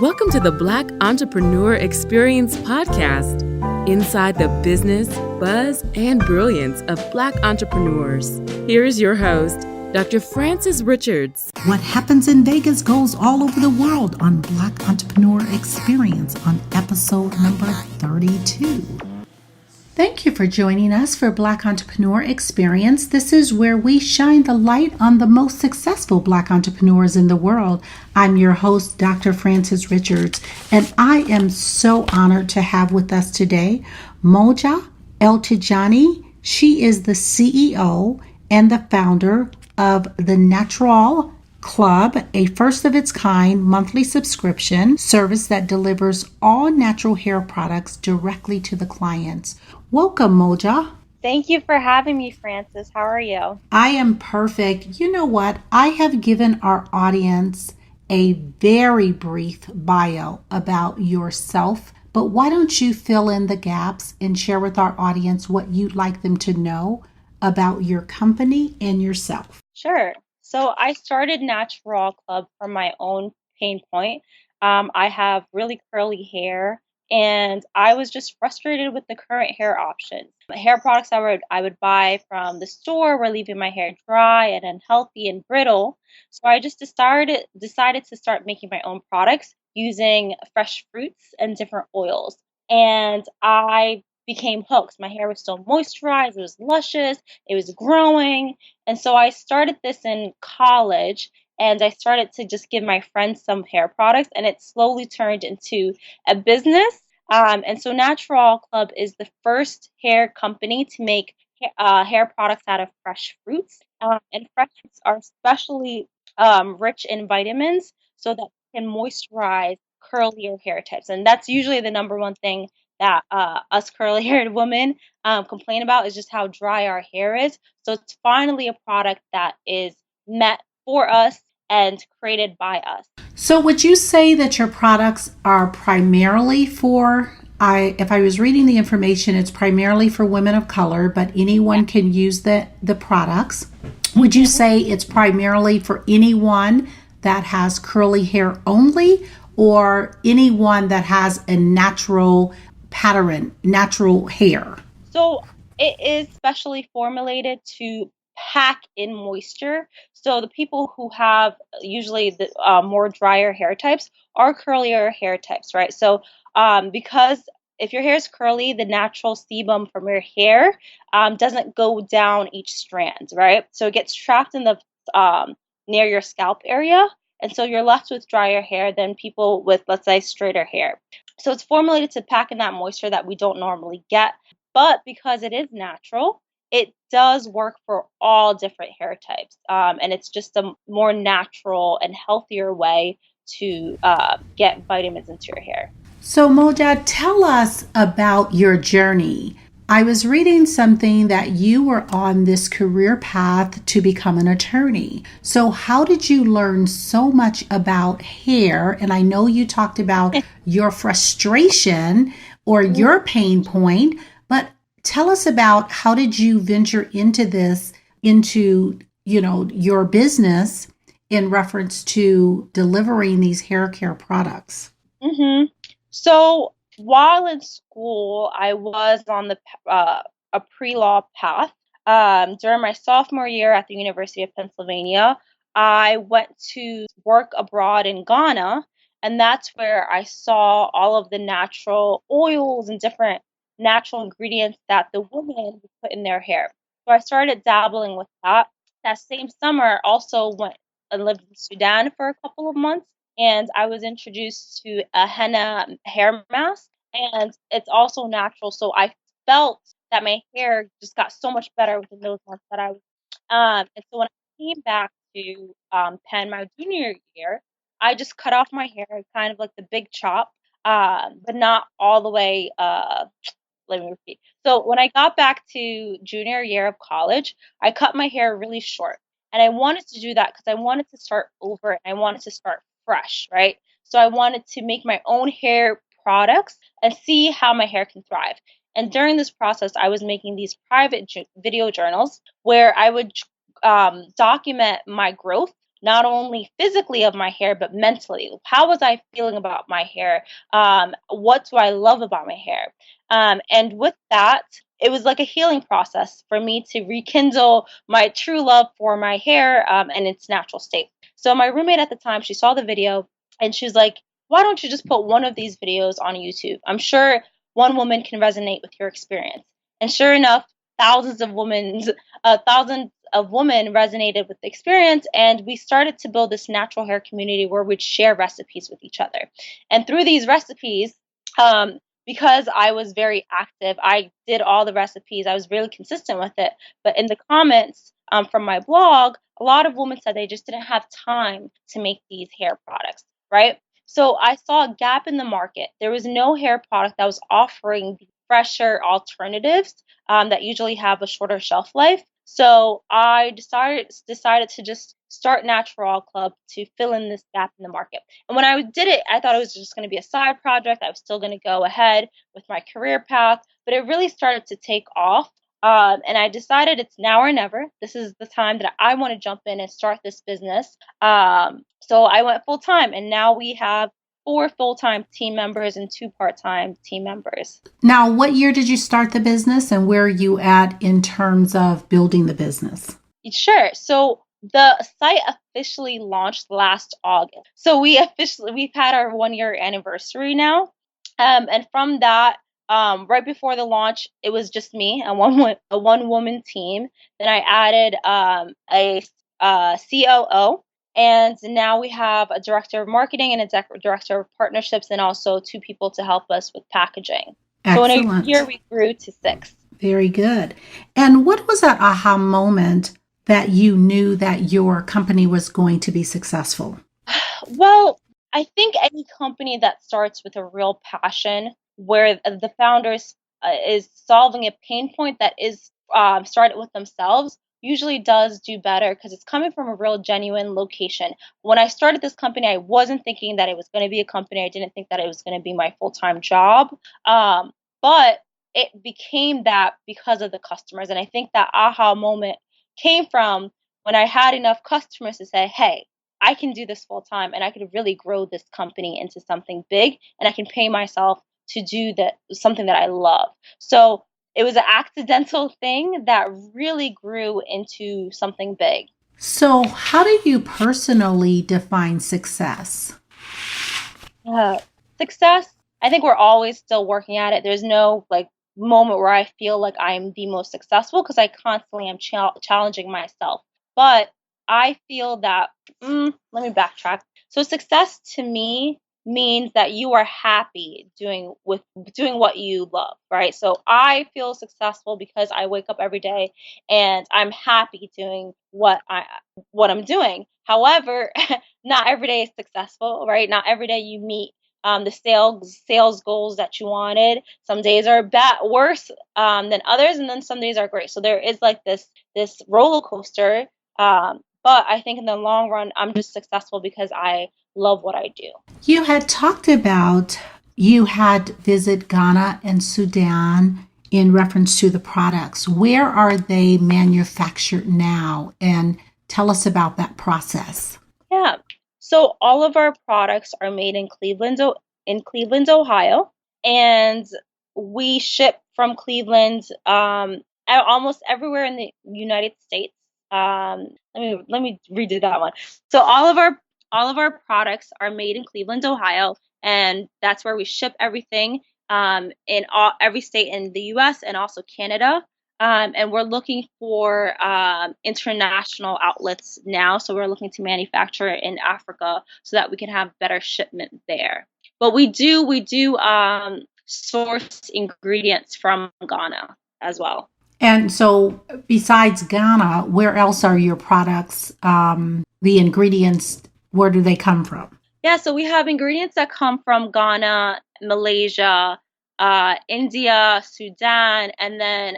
Welcome to the Black Entrepreneur Experience podcast, inside the business, buzz, and brilliance of Black entrepreneurs. Here is your host, Dr. Frances Richards. What happens in Vegas goes all over the world on Black Entrepreneur Experience on episode number 32. Thank you for joining us for Black Entrepreneur Experience. This is where we shine the light on the most successful Black entrepreneurs in the world. I'm your host, Dr. Frances Richards, and I am so honored to have with us today Muhga Eltigani. She is the CEO and the founder of the NaturAll Club, a first-of-its-kind monthly subscription service that delivers all natural hair products directly to the clients. Welcome, Muhga. Thank you for having me, Frances. How are you? I am perfect. You know what? I have given our audience a very brief bio about yourself, but why don't you fill in the gaps and share with our audience what you'd like them to know about your company and yourself? Sure. So I started NaturAll Club from my own pain point. I have really curly hair, and I was just frustrated with the current hair options. The hair products I would buy from the store were leaving my hair dry and unhealthy and brittle. So I just decided to start making my own products using fresh fruits and different oils. And I became hooked. My hair was still moisturized, it was luscious, it was growing. And so I started this in college, and I started to just give my friends some hair products, and it slowly turned into a business. And so NaturAll Club is the first hair company to make hair products out of fresh fruits. And fresh fruits are especially rich in vitamins so that they can moisturize curlier hair types. And that's usually the number one thing that us curly-haired women complain about, is just how dry our hair is. So it's finally a product that is meant for us and created by us. So would you say that your products are primarily for, if I was reading the information, it's primarily for women of color, but anyone can use the products. Would you say it's primarily for anyone that has curly hair only, or anyone that has a natural pattern, natural hair? So it is specially formulated to pack in moisture. So the people who have usually the more drier hair types are curlier hair types, right? So because if your hair is curly, the natural sebum from your hair doesn't go down each strand, right? So it gets trapped in the near your scalp area. And so you're left with drier hair than people with, let's say, straighter hair. So it's formulated to pack in that moisture that we don't normally get. But because it is natural, it does work for all different hair types. And it's just a more natural and healthier way to get vitamins into your hair. So Muhga, tell us about your journey. I was reading something that you were on this career path to become an attorney. So how did you learn so much about hair? And I know you talked about your frustration or your pain point, but tell us about how did you venture into this, into, your business in reference to delivering these hair care products? Mm-hmm. So while in school, I was on a pre-law path. During my sophomore year at the University of Pennsylvania, I went to work abroad in Ghana, and that's where I saw all of the natural oils and different natural ingredients that the women would put in their hair. So I started dabbling with that. That same summer, also went and lived in Sudan for a couple of months, and I was introduced to a henna hair mask, and it's also natural. So I felt that my hair just got so much better within those months that I was. And so when I came back to Penn my junior year, I just cut off my hair, kind of like the big chop, but not all the way. Let me repeat. So when I got back to junior year of college, I cut my hair really short. And I wanted to do that because I wanted to start over and I wanted to start fresh, right? So I wanted to make my own hair products and see how my hair can thrive. And during this process, I was making these private video journals where I would document my growth not only physically of my hair, but mentally. How was I feeling about my hair? What do I love about my hair? And with that, it was like a healing process for me to rekindle my true love for my hair and its natural state. So my roommate at the time, she saw the video and she was like, why don't you just put one of these videos on YouTube? I'm sure one woman can resonate with your experience. And sure enough, thousands of women resonated with the experience, and we started to build this natural hair community where we'd share recipes with each other. And through these recipes, because I was very active, I did all the recipes. I was really consistent with it. But in the comments from my blog, a lot of women said they just didn't have time to make these hair products, right? So I saw a gap in the market. There was no hair product that was offering the fresher alternatives that usually have a shorter shelf life. So I decided to just start NaturAll Club to fill in this gap in the market. And when I did it, I thought it was just going to be a side project. I was still going to go ahead with my career path, but it really started to take off. And I decided it's now or never. This is the time that I want to jump in and start this business. So I went full time, and now we have 4 full-time team members and 2 part-time team members. Now, what year did you start the business and where are you at in terms of building the business? Sure. So the site officially launched last August. So we've had our 1-year anniversary now. And from that, right before the launch, it was just me, a one woman team. Then I added a COO. And now we have a director of marketing and a director of partnerships, and also 2 people to help us with packaging. Excellent. So in a year, we grew to 6. Very good. And what was that aha moment that you knew that your company was going to be successful? Well, I think any company that starts with a real passion, where the founders is solving a pain point that is started with themselves, usually does do better because it's coming from a real genuine location. When I started this company, I wasn't thinking that it was going to be a company. I didn't think that it was going to be my full-time job. But it became that because of the customers. And I think that aha moment came from when I had enough customers to say, hey, I can do this full time and I could really grow this company into something big, and I can pay myself to do something that I love. So it was an accidental thing that really grew into something big. So, how do you personally define success? Success, I think we're always still working at it. There's no moment where I feel like I'm the most successful because I constantly am challenging myself. But I feel that, let me backtrack. So success to me means that you are happy doing what you love, right? So I feel successful because I wake up every day and I'm happy doing what I'm doing. However, not every day is successful, right? Not every day you meet the sales goals that you wanted. Some days are worse than others, and then some days are great. So there is like this roller coaster. But I think in the long run, I'm just successful because I love what I do. You had talked about you had visit Ghana and Sudan in reference to the products. Where are they manufactured now? And tell us about that process. Yeah. So all of our products are made in Cleveland, Ohio, and we ship from Cleveland almost everywhere in the United States. Let me redo that one. So all of our products are made in Cleveland, Ohio, and that's where we ship everything in every state in the U.S. and also Canada. And we're looking for international outlets now. So we're looking to manufacture in Africa so that we can have better shipment there. But we do source ingredients from Ghana as well. And so besides Ghana, where else are your products, the ingredients, where do they come from? Yeah, so we have ingredients that come from Ghana, Malaysia, India, Sudan, and then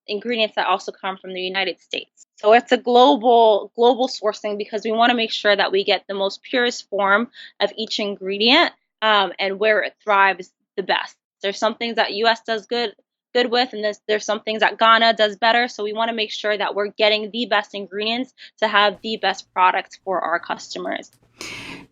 ingredients that also come from the United States. So it's a global sourcing because we want to make sure that we get the most purest form of each ingredient and where it thrives the best. There's some things that U.S. does good good with, and there's some things that Ghana does better. So we want to make sure that we're getting the best ingredients to have the best products for our customers.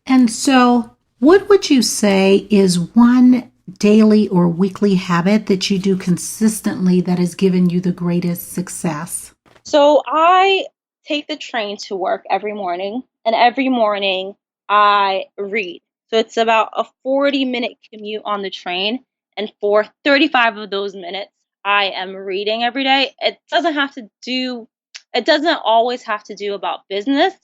And so, what would you say is one daily or weekly habit that you do consistently that has given you the greatest success? So I take the train to work every morning, and every morning I read. So it's about a 40-minute commute on the train, and for 35 of those minutes, I am reading every day. It doesn't always have to do about business.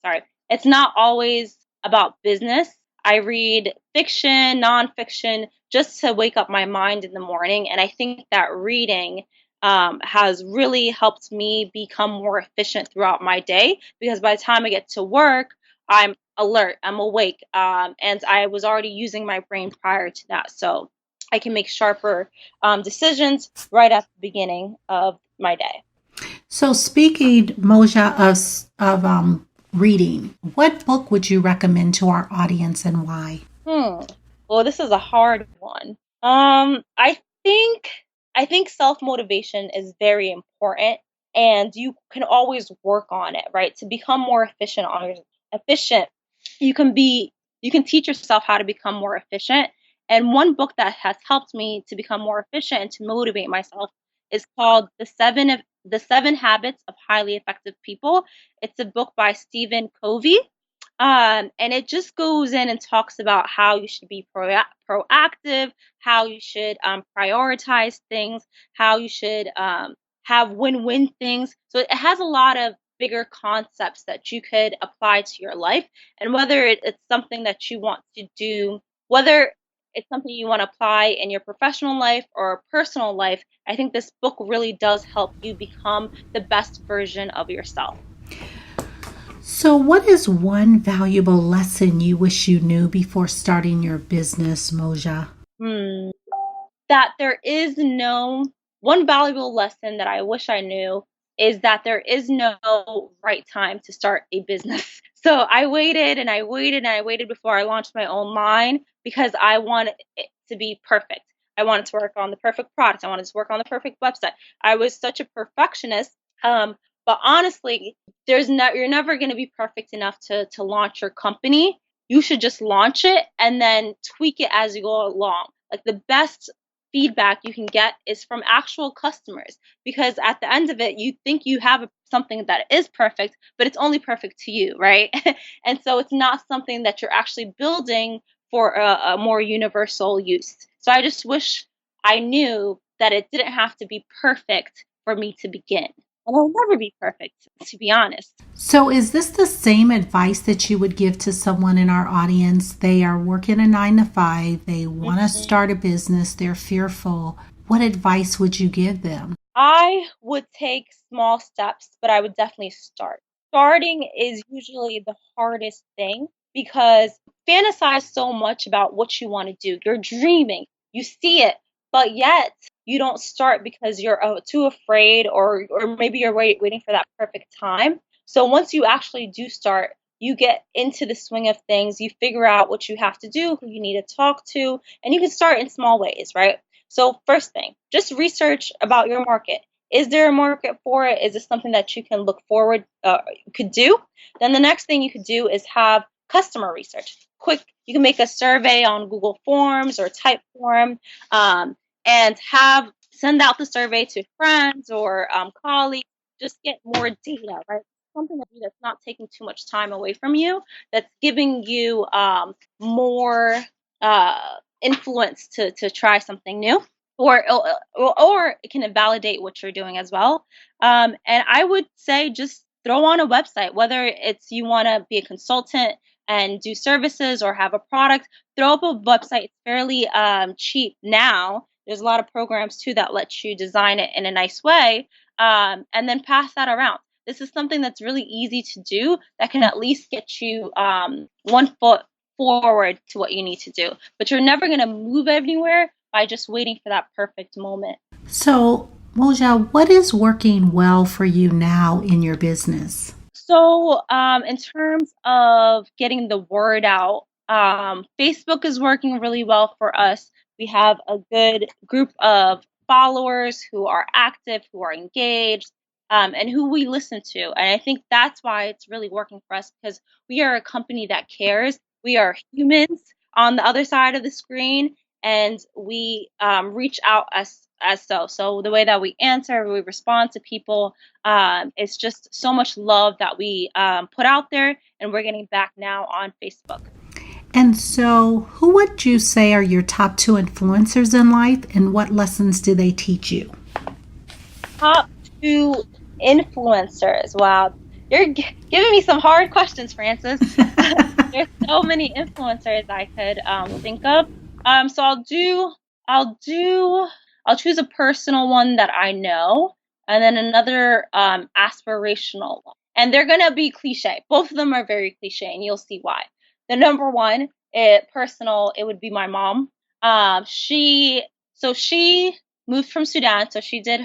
Sorry, it's not always about business. I read fiction, nonfiction, just to wake up my mind in the morning. And I think that reading has really helped me become more efficient throughout my day, because by the time I get to work, I'm alert, I'm awake, and I was already using my brain prior to that. So I can make sharper decisions right at the beginning of my day. So, speaking, Moja, of reading, what book would you recommend to our audience and why? Well, this is a hard one. I think self-motivation is very important, and you can always work on it, right? To become more efficient, you can be you can teach yourself how to become more efficient. And one book that has helped me to become more efficient and to motivate myself is called The Seven Habits of Highly Effective People. It's a book by Stephen Covey. And it just goes in and talks about how you should be proactive, how you should prioritize things, how you should have win-win things. So it has a lot of bigger concepts that you could apply to your life. And whether it's something that you want to do, whether it's something you want to apply in your professional life or personal life, I think this book really does help you become the best version of yourself. So, what is one valuable lesson you wish you knew before starting your business, Moja? Hmm. That there is no One valuable lesson that I wish I knew is that there is no right time to start a business. So I waited and I waited and I waited before I launched my own line, because I wanted it to be perfect. I wanted to work on the perfect product. I wanted to work on the perfect website. I was such a perfectionist. Um, but honestly, you're never going to be perfect enough to launch your company. You should just launch it and then tweak it as you go along. Like, the best feedback you can get is from actual customers, because at the end of it, you think you have something that is perfect, but it's only perfect to you, right? And so it's not something that you're actually building for a more universal use. So I just wish I knew that it didn't have to be perfect for me to begin. And it'll never be perfect, to be honest. So, is this the same advice that you would give to someone in our audience? They are working a 9 to 5, they want to start a business, they're fearful. What advice would you give them? I would take small steps, but I would definitely start. Starting is usually the hardest thing, because fantasize so much about what you want to do. You're dreaming, you see it, but yet you don't start because you're too afraid, or maybe you're waiting for that perfect time. So once you actually do start, you get into the swing of things, you figure out what you have to do, who you need to talk to, and you can start in small ways, right? So first thing, just research about your market. Is there a market for it? Is this something that you can look forward, could do? Then the next thing you could do is have customer research. You can make a survey on Google Forms or Typeform, and send out the survey to friends or colleagues. Just get more data, right? Something that's not taking too much time away from you, that's giving you more influence to try something new, or it can validate what you're doing as well. And I would say just throw on a website, whether it's you want to be a consultant and do services or have a product. Throw up a website. It's fairly cheap now. There's a lot of programs too that let you design it in a nice way, and then pass that around. This is something that's really easy to do, that can at least get you one foot forward to what you need to do. But you're never going to move anywhere by just waiting for that perfect moment. So, Moja, what is working well for you now in your business? So, in terms of getting the word out, Facebook is working really well for us. We have a good group of followers, who are active, who are engaged, and who we listen to. And I think that's why it's really working for us, because we are a company that cares. We are humans on the other side of the screen, and we reach out as so. So the way that we answer, we respond to people, it's just so much love that we put out there, and we're getting back now on Facebook. And so, who would you say are your top 2 influencers in life, and what lessons do they teach you? Top 2 influencers. Wow, you're giving me some hard questions, Francis. There's so many influencers I could think of. So I'll choose a personal one that I know, and then another aspirational one. And they're gonna be cliche. Both of them are very cliche, and you'll see why. The number one, personal, it would be my mom. She moved from Sudan, so she did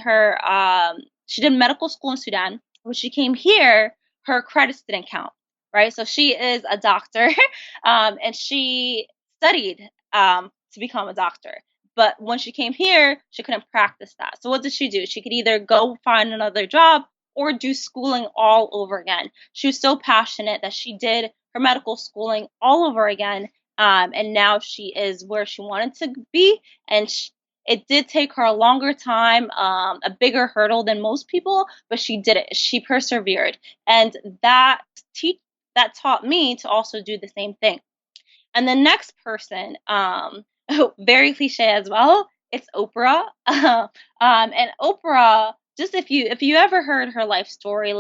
medical school in Sudan. When she came here, her credits didn't count, right? So she is a doctor, and she studied to become a doctor. But when she came here, she couldn't practice that. So what did she do? She could either go find another job or do schooling all over again. She was so passionate that she did her medical schooling all over again, and now she is where she wanted to be. And it did take her a longer time, a bigger hurdle than most people, but she did it. She persevered, and that taught me to also do the same thing. And the next person, very cliche as well, it's Oprah. And Oprah, just if you ever heard her life story,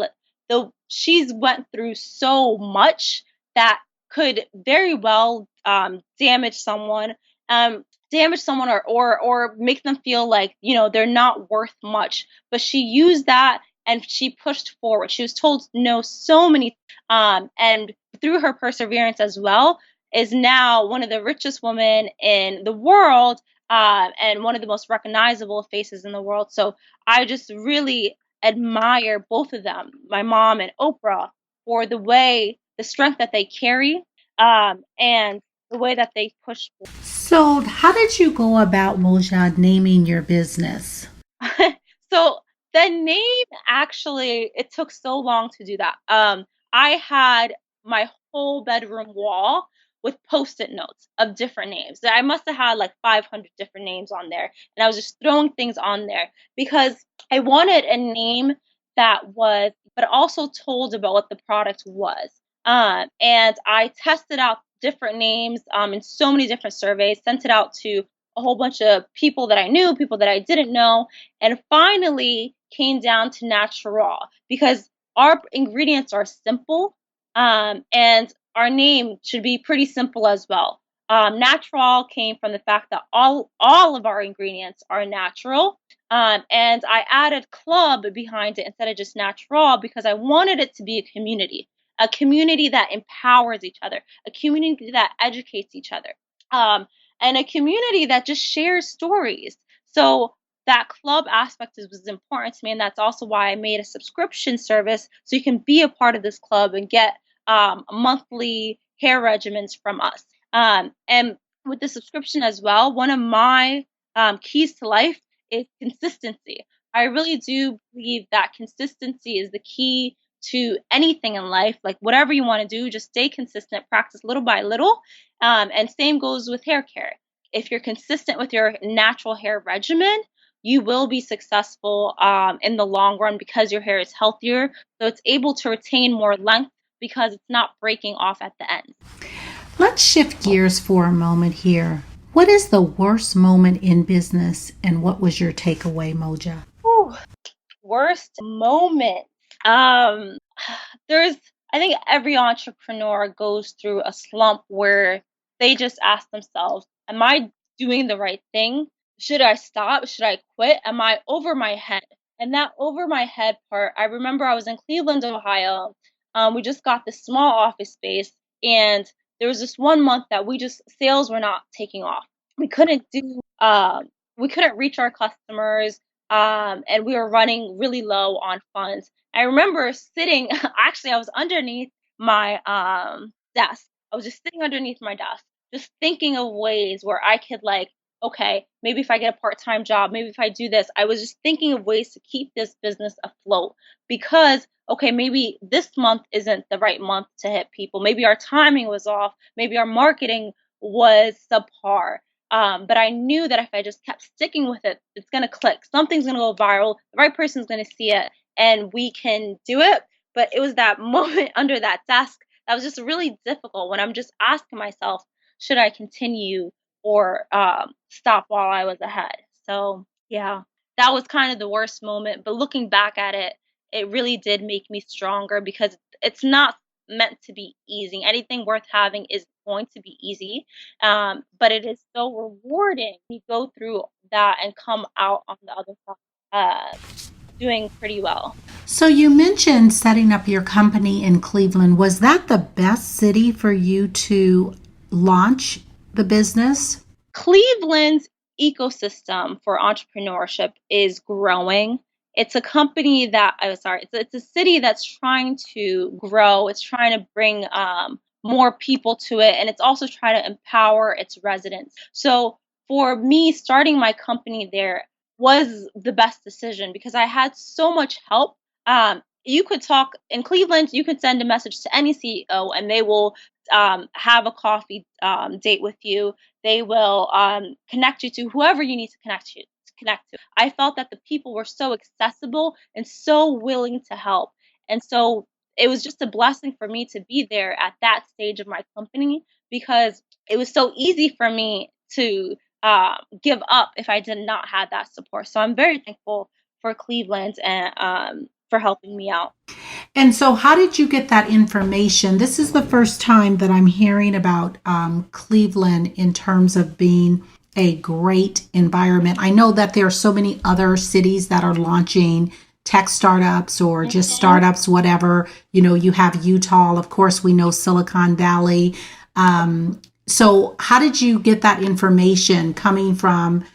though she's went through so much that could very well damage someone, or make them feel like, they're not worth much. But she used that and she pushed forward. She was told no so many, and through her perseverance as well, is now one of the richest women in the world, and one of the most recognizable faces in the world. So I just really admire both of them, my mom and Oprah, for the strength that they carry, and the way that they push forward. So, how did you go about, Muhga, naming your business? So the name, actually, it took so long to do that. I had my whole bedroom wall with post-it notes of different names. I must have had like 500 different names on there, and I was just throwing things on there because I wanted a name that was, but also told about what the product was. And I tested out different names in so many different surveys, sent it out to a whole bunch of people that I knew, people that I didn't know, and finally came down to NaturAll, because our ingredients are simple, and our name should be pretty simple as well. NaturAll came from the fact that all of our ingredients are natural, and I added club behind it instead of just NaturAll because I wanted it to be a community that empowers each other, a community that educates each other, and a community that just shares stories. So that club aspect was important to me, and that's also why I made a subscription service so you can be a part of this club and get monthly hair regimens from us. And with the subscription as well, one of my keys to life is consistency. I really do believe that consistency is the key to anything in life. Like whatever you want to do, just stay consistent, practice little by little. And same goes with hair care. If you're consistent with your natural hair regimen, you will be successful in the long run because your hair is healthier. So it's able to retain more length because it's not breaking off at the end. Let's shift gears for a moment here. What is the worst moment in business, and what was your takeaway, Muhga? Worst moment. I think every entrepreneur goes through a slump where they just ask themselves, am I doing the right thing? Should I stop? Should I quit? Am I over my head? And that over my head part, I remember I was in Cleveland, Ohio. We just got this small office space, and there was this 1 month that sales were not taking off. We couldn't reach our customers, and we were running really low on funds. I remember sitting, actually, I was underneath my desk. I was just sitting underneath my desk, just thinking of ways where I could okay, maybe if I get a part-time job, maybe if I do this, I was just thinking of ways to keep this business afloat because, okay, maybe this month isn't the right month to hit people. Maybe our timing was off. Maybe our marketing was subpar. But I knew that if I just kept sticking with it, it's going to click. Something's going to go viral. The right person's going to see it and we can do it. But it was that moment under that desk that was just really difficult when I'm just asking myself, should I continue or stop while I was ahead? So, yeah, that was kind of the worst moment. But looking back at it, it really did make me stronger because it's not meant to be easy. Anything worth having is going to be easy, but it is so rewarding. You go through that and come out on the other side doing pretty well. So you mentioned setting up your company in Cleveland. Was that the best city for you to launch the business? Cleveland's ecosystem for entrepreneurship is growing. It's a company that, I'm sorry, it's a city that's trying to grow. It's trying to bring more people to it, and it's also trying to empower its residents. So for me, starting my company there was the best decision because I had so much help. You could talk in Cleveland, you could send a message to any CEO, and they will have a coffee date with you. They will connect you to whoever you need to connect to. I felt that the people were so accessible and so willing to help. And so it was just a blessing for me to be there at that stage of my company because it was so easy for me to give up if I did not have that support. So I'm very thankful for Cleveland and for helping me out. And so, how did you get that information? This is the first time that I'm hearing about Cleveland in terms of being a great environment. I know that there are so many other cities that are launching tech startups or just startups, whatever. You know, you have Utah, of course, we know Silicon Valley. So, how did you get that information coming from?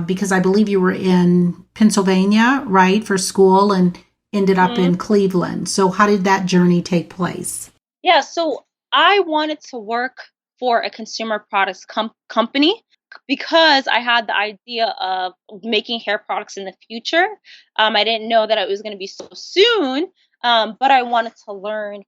Because I believe you were in Pennsylvania, right, for school and ended up in Cleveland. So how did that journey take place? Yeah, so I wanted to work for a consumer products company because I had the idea of making hair products in the future. I didn't know that it was going to be so soon, but I wanted to learn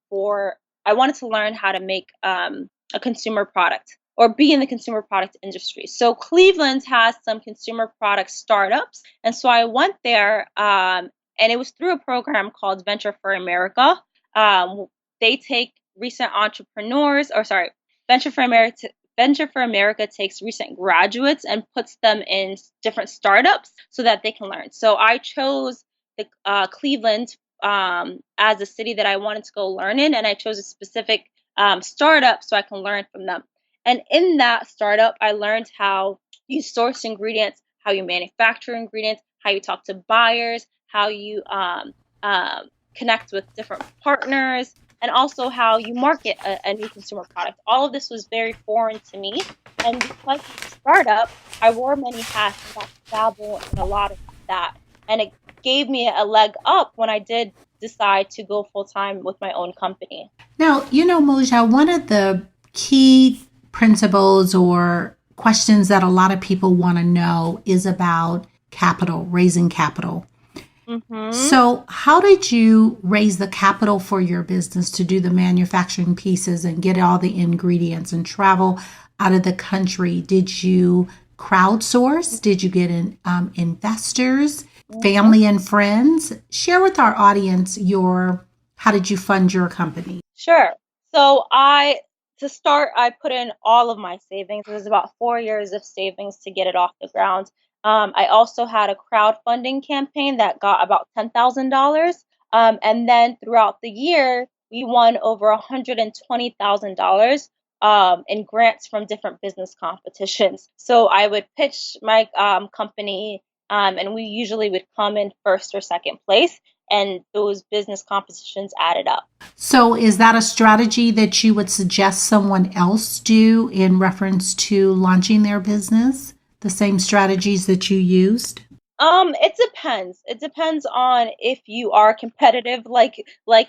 how to make a consumer product or be in the consumer product industry. So Cleveland has some consumer product startups, and so I went there. And it was through a program called Venture for America. They take recent entrepreneurs, or sorry, Venture for America. Venture for America takes recent graduates and puts them in different startups so that they can learn. So I chose the Cleveland as a city that I wanted to go learn in, and I chose a specific startup so I can learn from them. And in that startup, I learned how you source ingredients, how you manufacture ingredients, how you talk to buyers, how you connect with different partners, and also how you market a new consumer product. All of this was very foreign to me. And because it's a startup, I wore many hats and got to dabble in a lot of that. And it gave me a leg up when I did decide to go full time with my own company. Now, you know, Muhga, one of the key principles or questions that a lot of people want to know is about capital, raising capital. So, how did you raise the capital for your business to do the manufacturing pieces and get all the ingredients and travel out of the country? Did you crowdsource? Did you get investors, family and friends? Share with our audience how did you fund your company? Sure. So to start, I put in all of my savings. It was about 4 years of savings to get it off the ground. I also had a crowdfunding campaign that got about $10,000. And then throughout the year, we won over $120,000 in grants from different business competitions. So I would pitch my company, and we usually would come in first or second place. And those business competitions added up. So, is that a strategy that you would suggest someone else do in reference to launching their business? The same strategies that you used? It depends. It depends on if you are competitive like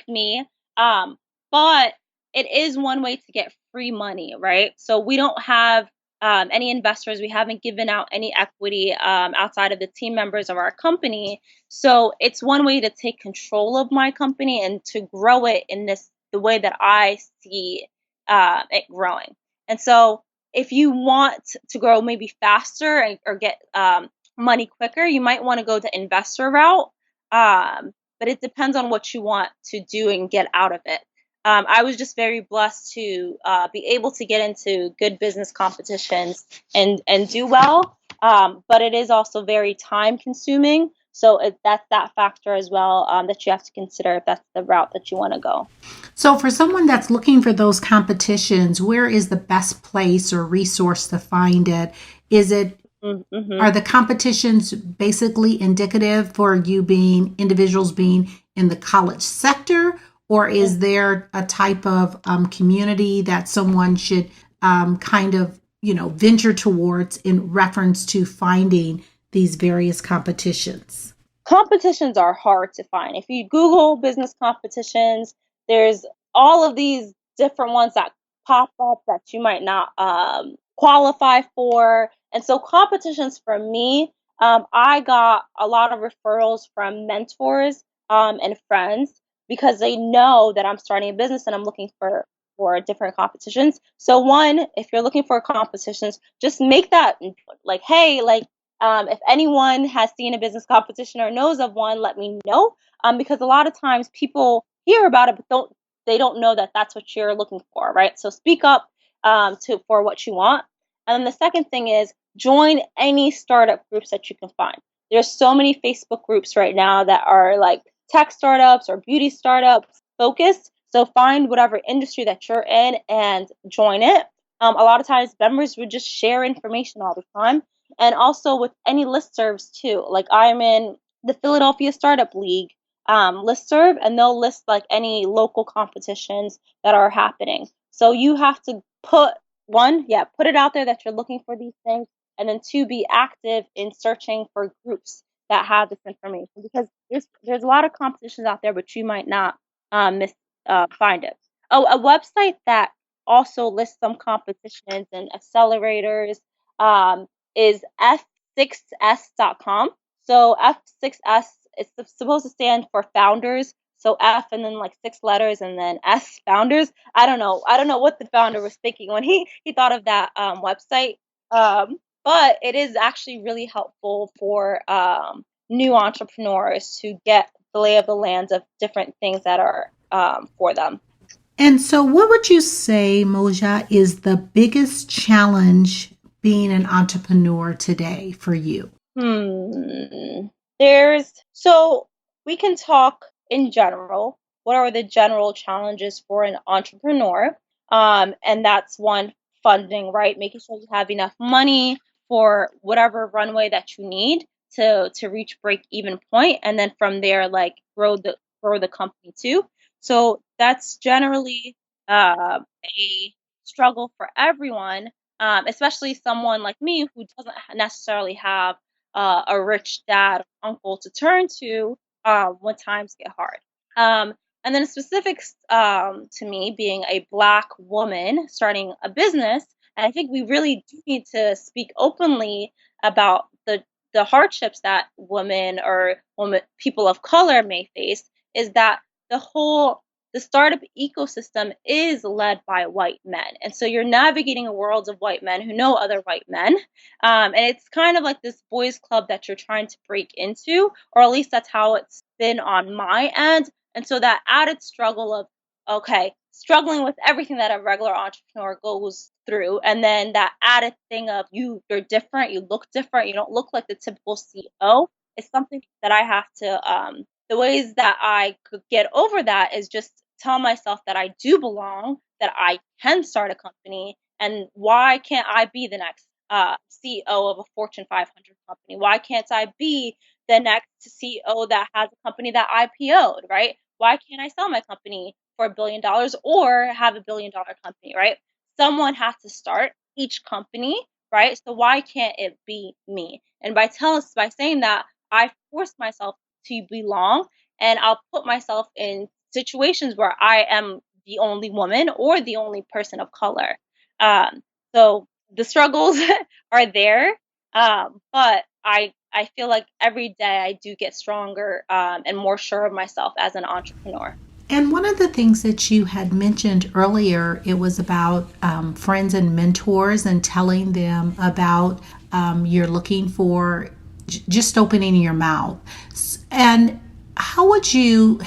me. But it is one way to get free money, right? So we don't have any investors. We haven't given out any equity outside of the team members of our company. So it's one way to take control of my company and to grow it in the way that I see it growing. And so if you want to grow maybe faster or get money quicker, you might want to go the investor route. But it depends on what you want to do and get out of it. I was just very blessed to be able to get into good business competitions and do well. But it is also very time consuming. So that's that factor as well that you have to consider if that's the route that you want to go. So, for someone that's looking for those competitions, where is the best place or resource to find it? Is it Are the competitions basically indicative for you being individuals being in the college sector, or is there a type of community that someone should kind of venture towards in reference to finding these various competitions? Competitions are hard to find. If you Google business competitions, there's all of these different ones that pop up that you might not qualify for. And so competitions for me, I got a lot of referrals from mentors and friends because they know that I'm starting a business and I'm looking for different competitions. So one, if you're looking for competitions, just make that like, hey, like if anyone has seen a business competition or knows of one, let me know. Because a lot of times people hear about it, but they don't know that that's what you're looking for, right? So speak up for what you want. And then the second thing is join any startup groups that you can find. There's so many Facebook groups right now that are like tech startups or beauty startups focused. So find whatever industry that you're in and join it. A lot of times members would just share information all the time. And also with any listservs too. Like I'm in the Philadelphia Startup League listserv, and they'll list like any local competitions that are happening. So you have to put it out there that you're looking for these things, and then two, be active in searching for groups that have this information because there's a lot of competitions out there, but you might not find it. Oh, a website that also lists some competitions and accelerators is f6s.com. So F6S is supposed to stand for founders. So F and then like 6 letters and then S, founders. I don't know. I don't know what the founder was thinking when he thought of that website. But it is actually really helpful for new entrepreneurs to get the lay of the lands of different things that are for them. And so, what would you say, Muhga, is the biggest challenge being an entrepreneur today for you? So we can talk in general. What are the general challenges for an entrepreneur? And that's one, funding, right? Making sure you have enough money for whatever runway that you need to reach break even point, and then from there, like grow the company too. So that's generally a struggle for everyone, especially someone like me who doesn't necessarily have a rich dad or uncle to turn to when times get hard. And then specifics to me being a Black woman starting a business, and I think we really do need to speak openly about the hardships that women people of color may face. Is that the whole the startup ecosystem is led by white men, and so you're navigating a world of white men who know other white men, and it's kind of like this boys' club that you're trying to break into, or at least that's how it's been on my end. And so that added struggle of, okay, struggling with everything that a regular entrepreneur goes through, and then that added thing of you're different, you look different, you don't look like the typical CEO, is something that I have to. The ways that I could get over that is just tell myself that I do belong, that I can start a company, and why can't I be the next CEO of a Fortune 500 company? Why can't I be the next CEO that has a company that IPO'd, right? Why can't I sell my company for $1 billion or have $1 billion company, right? Someone has to start each company, right? So why can't it be me? And by saying that, I force myself to belong, and I'll put myself in situations where I am the only woman or the only person of color. Um, so the struggles are there. But I feel like every day I do get stronger and more sure of myself as an entrepreneur. And one of the things that you had mentioned earlier, it was about friends and mentors and telling them about you're looking for just opening your mouth. And how would you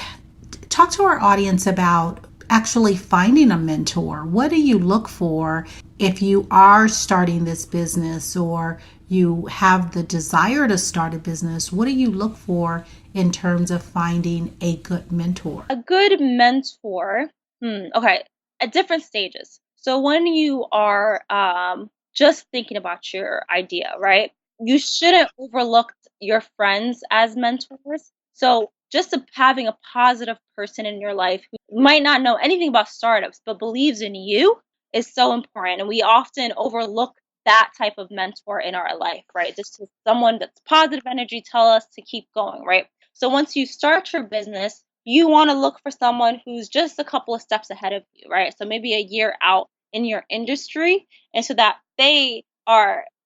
talk to our audience about actually finding a mentor? What do you look for if you are starting this business or you have the desire to start a business? What do you look for in terms of finding a good mentor? A good mentor, okay, at different stages. So when you are just thinking about your idea, right? You shouldn't overlook your friends as mentors. So just having a positive person in your life who might not know anything about startups but believes in you is so important. And we often overlook that type of mentor in our life, right? Just someone that's positive energy, tell us to keep going, right? So once you start your business, you want to look for someone who's just a couple of steps ahead of you, right? So maybe a year out in your industry, and so that they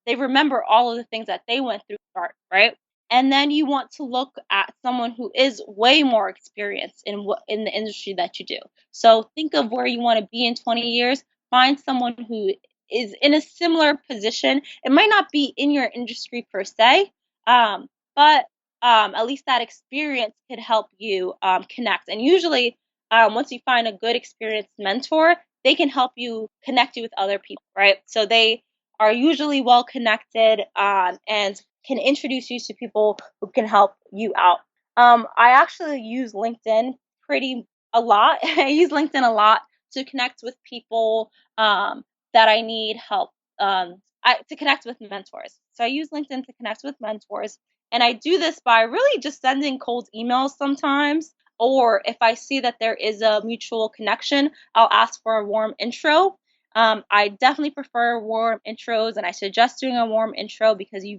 remember all of the things that they went through to start, right? And then you want to look at someone who is way more experienced in the industry that you do. So think of where you want to be in 20 years. Find someone who is in a similar position. It might not be in your industry per se, but at least that experience could help you connect. And usually, once you find a good experienced mentor, they can help you connect you with other people, right? So they are usually well connected and can introduce you to people who can help you out. I actually use LinkedIn pretty a lot. I use LinkedIn a lot to connect with people that I need help to connect with mentors. So I use LinkedIn to connect with mentors. And I do this by really just sending cold emails sometimes. Or if I see that there is a mutual connection, I'll ask for a warm intro. I definitely prefer warm intros, and I suggest doing a warm intro because you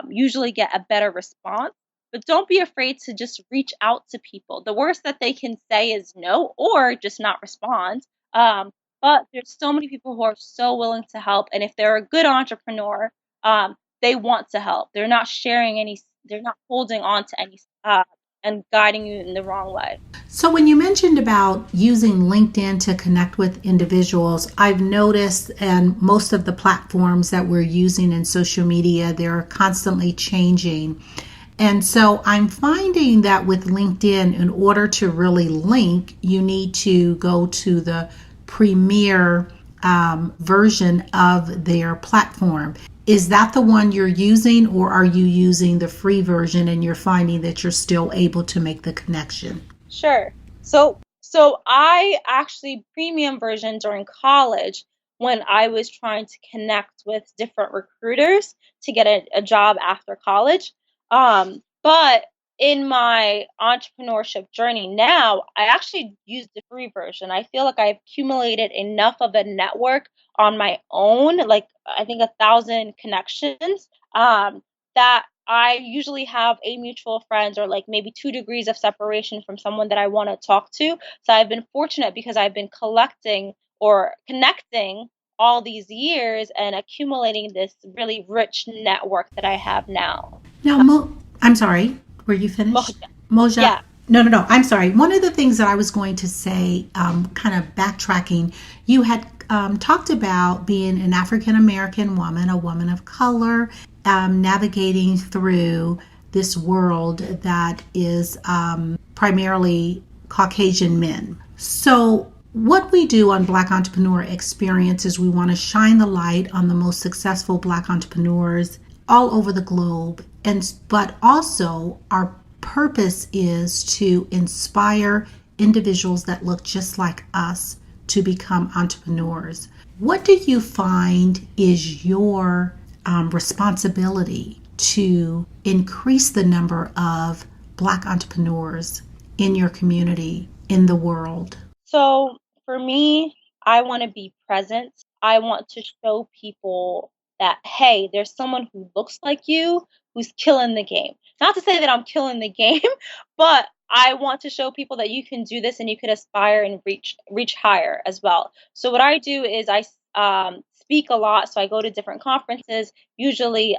usually get a better response. But don't be afraid to just reach out to people. The worst that they can say is no or just not respond. But there's so many people who are so willing to help. And if they're a good entrepreneur, they want to help. They're not sharing any, they're not holding on to any and guiding you in the wrong way. So, when you mentioned about using LinkedIn to connect with individuals, I've noticed, and most of the platforms that we're using in social media, they're constantly changing. And so I'm finding that with LinkedIn, in order to really link, you need to go to the premier version of their platform. Is that the one you're using, or are you using the free version and you're finding that you're still able to make the connection? Sure. So I actually premium version during college when I was trying to connect with different recruiters to get a job after college. But in my entrepreneurship journey now, I actually use the free version. I feel like I've accumulated enough of a network on my own, like I think 1,000 connections, that I usually have a mutual friend or like maybe 2 degrees of separation from someone that I want to talk to. So I've been fortunate because I've been collecting or connecting all these years and accumulating this really rich network that I have now. Now, I'm sorry, were you finished? Muhga. Moja? Yeah, No, no, no. I'm sorry. One of the things that I was going to say, kind of backtracking, you had talked about being an African American woman, a woman of color, navigating through this world that is primarily Caucasian men. So, what we do on Black Entrepreneur Experience is we want to shine the light on the most successful Black entrepreneurs all over the globe, and but also our purpose is to inspire individuals that look just like us to become entrepreneurs. What do you find is your responsibility to increase the number of Black entrepreneurs in your community, in the world? so for me, I want to be present. I want to show people that, hey, there's someone who looks like you who's killing the game. Not to say that I'm killing the game, but I want to show people that you can do this and you can aspire and reach higher as well. So what I do is I speak a lot, so I go to different conferences, usually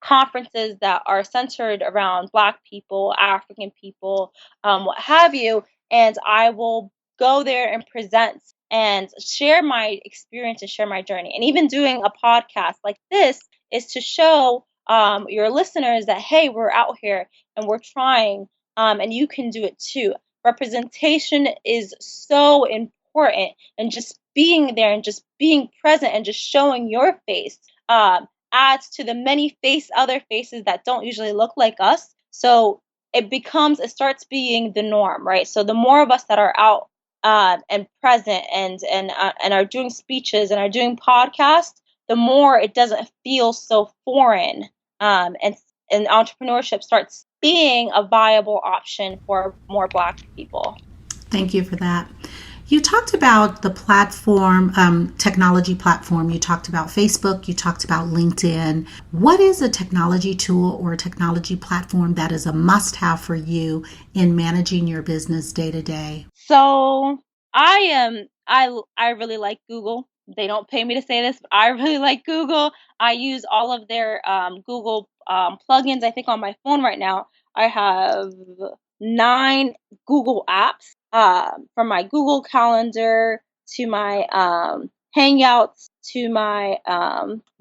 conferences that are centered around Black people, African people, what have you, and I will go there and present and share my experience and share my journey. And even doing a podcast like this is to show your listeners that, hey, we're out here and we're trying, and you can do it too. Representation is so important, and just being there and just being present and just showing your face adds to the many other faces that don't usually look like us. So it starts being the norm, right? So the more of us that are out and present and are doing speeches and are doing podcasts, the more it doesn't feel so foreign, and entrepreneurship starts being a viable option for more Black people. Thank you for that. You talked about the platform, technology platform. You talked about Facebook. You talked about LinkedIn. What is a technology tool or a technology platform that is a must-have for you in managing your business day to day? So I really like Google. They don't pay me to say this, but I really like Google. I use all of their Google plugins. I think on my phone right now I have 9 Google apps, from my Google Calendar to my Hangouts to my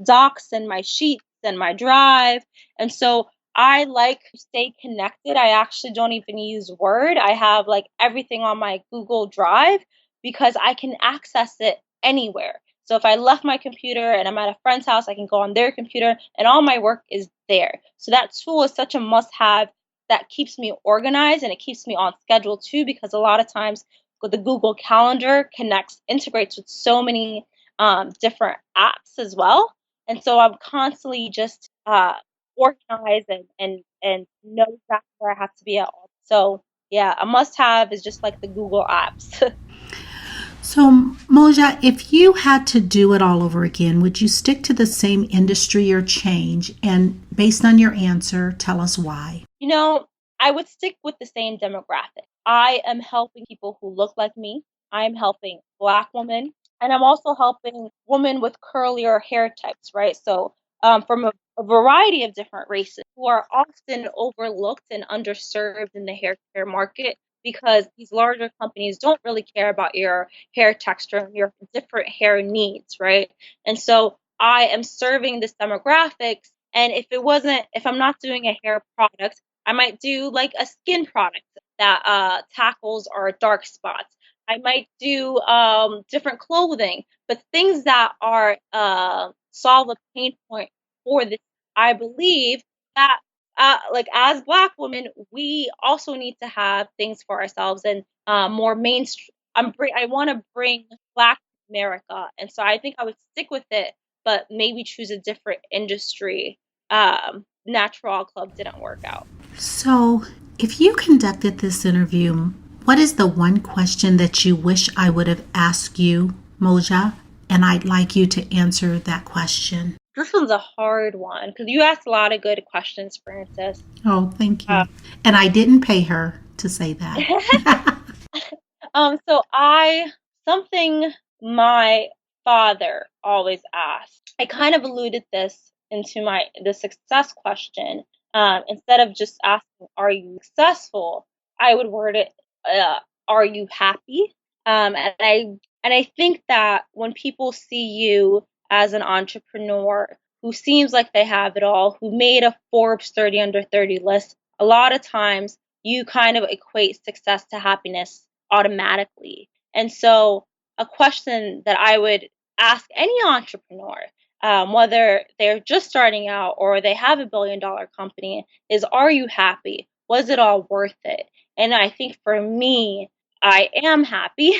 Docs and my Sheets and my Drive. And so I like to stay connected. I actually don't even use Word. I have like everything on my Google Drive because I can access it anywhere. So if I left my computer and I'm at a friend's house, I can go on their computer and all my work is there. So that tool is such a must-have that keeps me organized and it keeps me on schedule too, because a lot of times the Google Calendar integrates with so many different apps as well. And so I'm constantly just organized and know exactly where I have to be at all. So yeah, a must have is just like the Google apps. So, Moja, if you had to do it all over again, would you stick to the same industry or change? And based on your answer, tell us why. I would stick with the same demographic. I am helping people who look like me. I'm helping Black women, and I'm also helping women with curlier hair types, right? So, from a variety of different races who are often overlooked and underserved in the hair care market because these larger companies don't really care about your hair texture and your different hair needs, right? And so I am serving this demographics. And if I'm not doing a hair product, I might do like a skin product that tackles our dark spots. I might do different clothing, but things that are solve a pain point for this. I believe that like as Black women, we also need to have things for ourselves and more mainstream. I want to bring Black America, and so I think I would stick with it, but maybe choose a different industry. NaturAll Club didn't work out. So, if you conducted this interview, what is the one question that you wish I would have asked you, Moja? And I'd like you to answer that question. This one's a hard one because you asked a lot of good questions, Francis. Oh, thank you. And I didn't pay her to say that. So something my father always asked. I kind of alluded this into the success question. Instead of just asking, "Are you successful?" I would word it, "Are you happy?" And I think that when people see you as an entrepreneur who seems like they have it all, who made a Forbes 30 under 30 list, a lot of times you kind of equate success to happiness automatically. And so a question that I would ask any entrepreneur, whether they're just starting out or they have $1 billion company, is, are you happy? Was it all worth it? And I think for me, I am happy.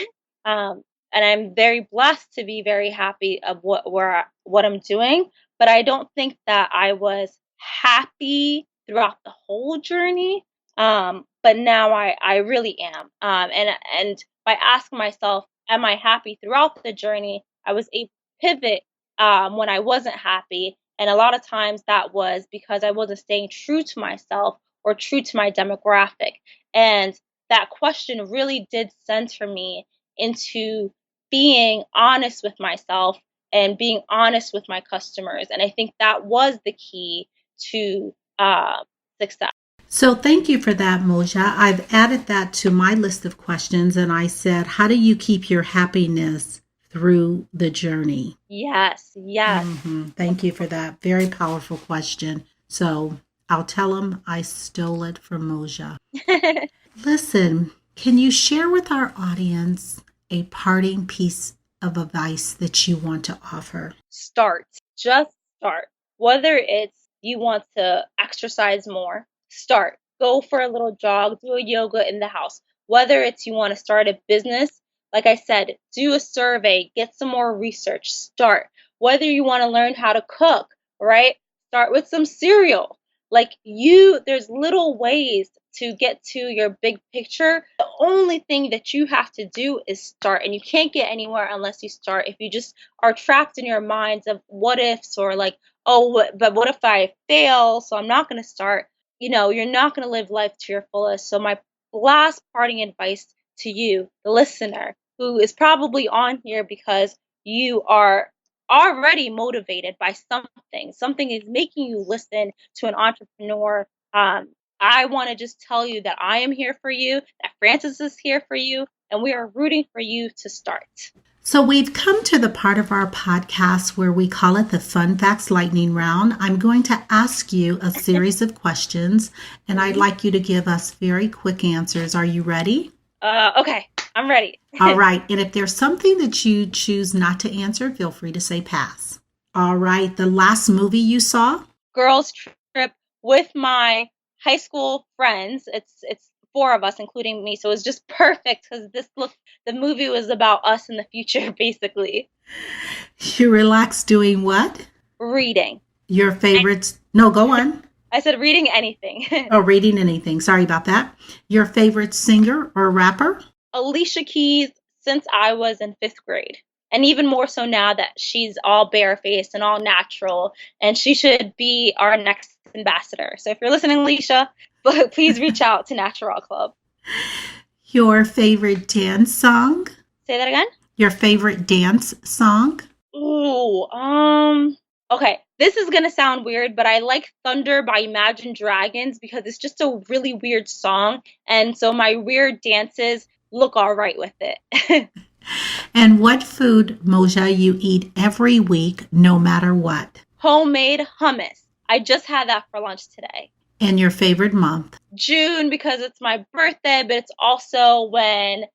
And I'm very blessed to be very happy of what I'm doing. But I don't think that I was happy throughout the whole journey. But now I really am. And by asking myself, am I happy throughout the journey? I was able to pivot when I wasn't happy. And a lot of times that was because I wasn't staying true to myself or true to my demographic. And that question really did center me into being honest with myself and being honest with my customers. And I think that was the key to success. So thank you for that, Muhga. I've added that to my list of questions, and I said, how do you keep your happiness through the journey? Yes. Thank you for that. Very powerful question. So I'll tell them I stole it from Muhga. Listen, can you share with our audience a parting piece of advice that you want to offer? Start. Just start. Whether it's you want to exercise more, start. Go for a little jog, do a yoga in the house. Whether it's you want to start a business, like I said, do a survey, get some more research, start. Whether you want to learn how to cook, right? Start with some cereal. There's little ways to get to your big picture. The only thing that you have to do is start, and you can't get anywhere unless you start. If you just are trapped in your minds of what ifs, or but what if I fail? So I'm not going to start. You're not going to live life to your fullest. So my last parting advice to you, the listener, who is probably on here because you are already motivated by something is making you listen to an entrepreneur. I want to just tell you that I am here for you, that Frances is here for you, and we are rooting for you to start. So we've come to the part of our podcast where we call it the Fun Facts Lightning Round. I'm going to ask you a series of questions, and I'd like you to give us very quick answers. Are you ready? Okay, I'm ready. All right. And if there's something that you choose not to answer, feel free to say pass. All right. The last movie you saw? Girls trip with my high school friends. It's 4 of us, including me. So it was just perfect because the movie was about us in the future, basically. You relax doing what? Reading. Your favorites? No, go on. I said reading anything. Oh, reading anything. Sorry about that. Your favorite singer or rapper? Alicia Keys, since I was in 5th grade. And even more so now that she's all barefaced and all natural. And she should be our next ambassador. So if you're listening, Alicia, please reach out to NaturAll Club. Your favorite dance song? Say that again? Your favorite dance song? Ooh, okay. This is going to sound weird, but I like Thunder by Imagine Dragons because it's just a really weird song. And so my weird dances look all right with it. And what food, Muhga, you eat every week, no matter what? Homemade hummus. I just had that for lunch today. And your favorite month? June, because it's my birthday, but it's also when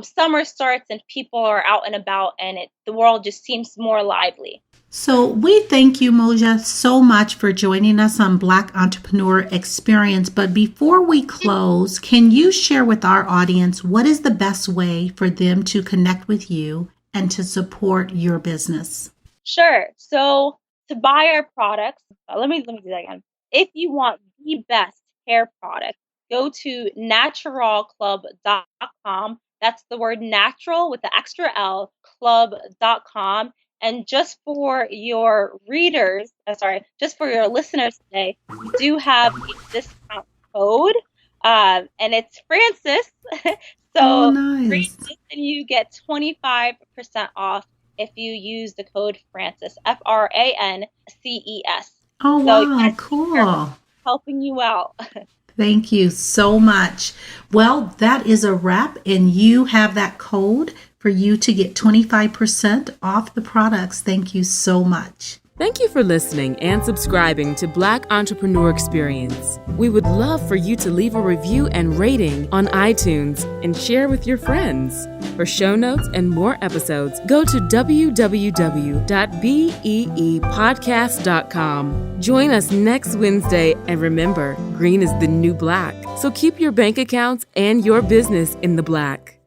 summer starts and people are out and about and the world just seems more lively. So we thank you, Muhga, so much for joining us on Black Entrepreneur Experience. But before we close, can you share with our audience what is the best way for them to connect with you and to support your business? Sure. So to buy our products, let me do that again. If you want the best hair product, go to naturallclub.com. That's the word natural with the extra L, club.com. And just for your just for your listeners today, we do have a discount code, and it's Frances. So nice. and you get 25% off if you use the code Frances, FRANCES. Oh, wow, cool. Helping you out. Thank you so much. Well, that is a wrap, and you have that code for you to get 25% off the products. Thank you so much. Thank you for listening and subscribing to Black Entrepreneur Experience. We would love for you to leave a review and rating on iTunes and share with your friends. For show notes and more episodes, go to www.beepodcast.com. Join us next Wednesday, and remember, green is the new black. So keep your bank accounts and your business in the black.